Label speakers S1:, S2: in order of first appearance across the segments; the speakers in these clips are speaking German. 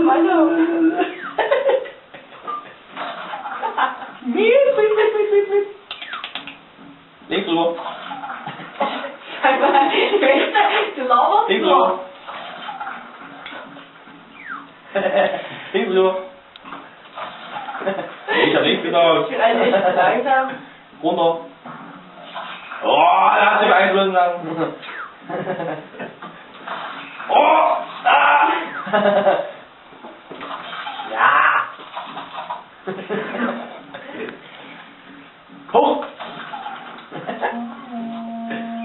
S1: Mann.
S2: Links rüber.
S1: Sag mal, du laberst
S2: Links
S1: nur.
S2: rüber. Links rüber. Ich hab links gesagt.
S1: Ich bin eigentlich echt zu langsam.
S2: Runter. Oh, da hast du beeinflussen lassen. Oh! Ah! Ja! Hoch!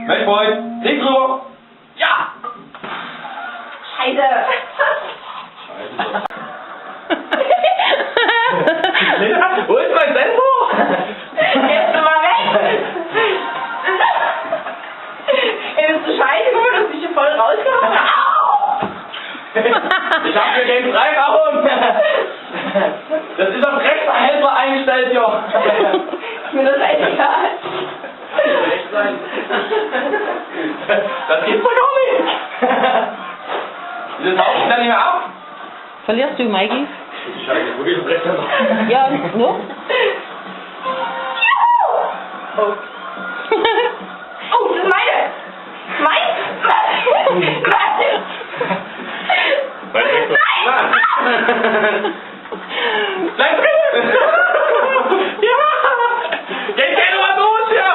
S2: Matchpoint! Links rüber! Ja!
S1: Scheiße!
S2: Scheiße. Wo ist mein Sensor?
S1: Jetzt mal weg! Ey, das ist so scheiße, guck mal, du hast dich hier voll rausgehauen. Au!
S2: Ich hab mir den freigehauen! Das ist auf Rechtshälter eingestellt, jo!
S1: Ist mir das echt egal.
S2: Recht sein. Das gibt's doch gar nicht! Wieso taucht ich dann nicht mehr ab?
S3: Verlierst du, Mikey?
S2: Ich habe jetzt wirklich auf Rechtshälter.
S3: Ja, nur?
S1: Oh. Oh, das ist meine! Mein? Nein!
S2: Bleib drin! Ja! Jetzt geht mal los, ja!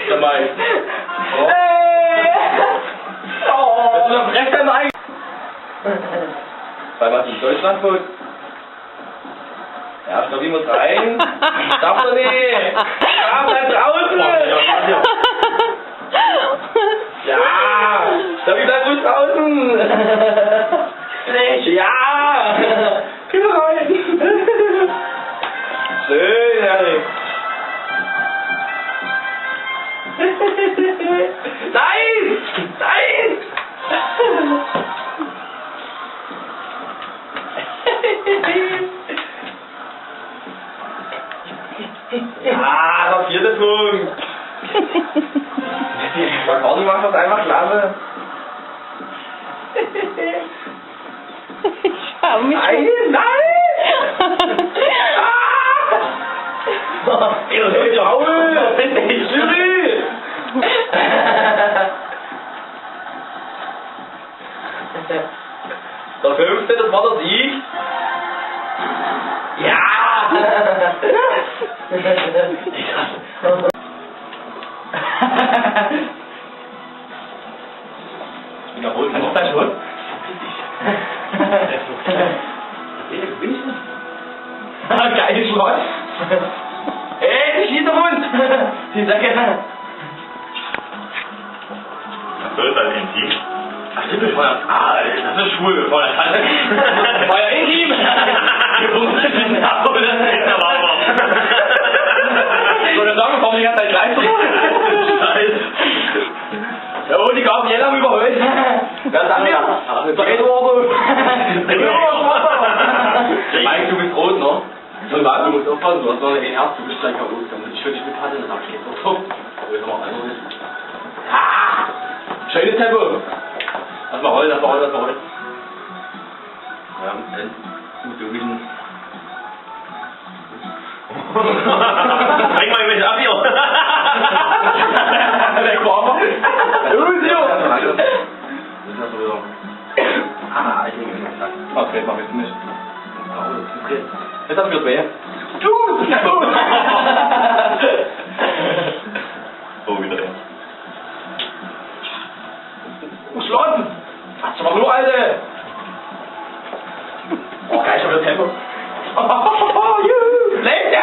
S2: Der Mike. Oh. Das ist auf Rechtshälter eingestellt. Bei was in Deutschland gut? Ja, Stoppi muss rein. Darf doch nicht. Ja, bleib draußen. Ja, Stoppi bleib ruhig draußen. Ja. Geh rein. Schön, Erik. Nein! Nein! Ja, der vierte Punkt. Bacardi macht das einfach klasse.
S3: Ich hab mich
S2: Nein, nein! Ah! Ihr seid faul! Jury! Der fünfte, das war der Sieg. Ja! Wiederholt, kannst du das schon? Bin ich nicht? Geil, Schrott! Ey, die schießt auf uns! Die Säcke!
S4: So ist das intim.
S2: Ach, stimmt, ich war ja. Ah, das ist schwul, vor der Tasse. War ja intim! So, der Song kommt die ganze Zeit gleich. Scheiße. Ja, und die Gabriele haben überholt. Wer sagt mir? Der Eduardo. Mike, du bist rot, ne? So, warte, du musst aufpassen, du hast noch ein Herz, du bist gleich kaputt. Ich würde dich mit Patte, dann hab ich jetzt auch so. Aber jetzt noch einmal ist. Ah! Schönes Tempo! Lass mal rollen, lass mal rollen, lass mal rollen. Ja, gut, du bist
S4: Bring mal ein bisschen ab hier.
S2: Der Korber. Das hast du wieder. Ah, ich nehme es. Okay, mach jetzt nicht. Jetzt hast du wieder zwei.
S4: So, wieder der.
S2: Schlotten! Hast du mal nur, Alter! Oh, geil, schon wieder Tempo. Oh, juhu! Lebt er!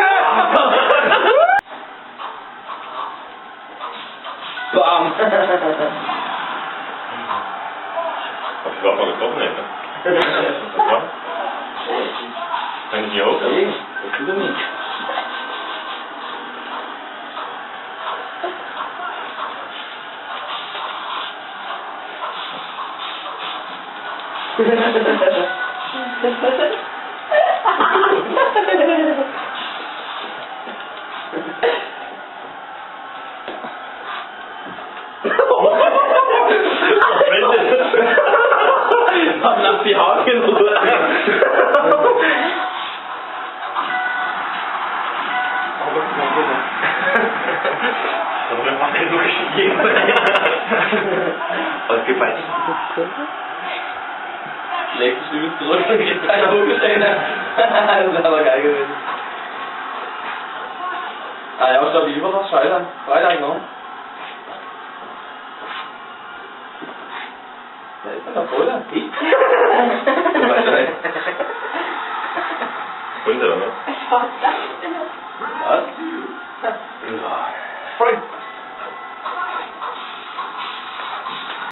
S2: Bam!
S4: Hast du überhaupt mal getroffen, ne? Was war? Kann ich hier hoch?
S2: Nee, das tut er nicht. Mann. Leg die Stimme zurück und geht gleich hochgestehen. Das war geil gewesen. Ah ja, stabil war das. Scheiße. Freitag noch. Wer ist denn da vorne? Ich?
S4: Unter, ne?
S1: Was?
S2: Was? Freund.